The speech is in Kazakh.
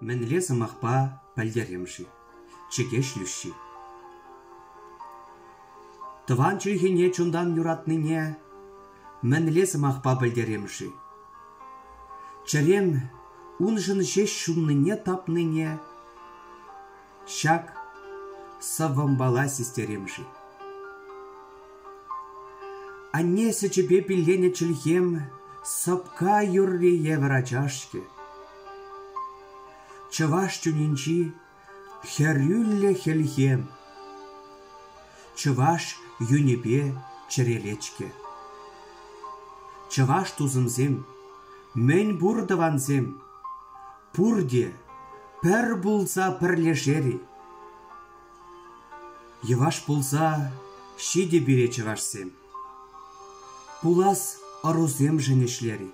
Мәнле сымақпа пәлдеремші, чекеш люші. Тыван чүлхене чундан юратныне, мәнле сымақпа пәлдеремші. Чарем унжын жеш шунныне тапныне, шак савамбала систеремші. Аннесі чепе піллене чүлхем, сапка юррие врачашке. Чываш чүненчи херюлле хельхем. Чываш юнепе черелечке. Чываш тузымзем, мен бурдаванзем. Пурде пір булса пірлешері. Еваш булса шиде бире чывашсем. Пулас арузем женешлери.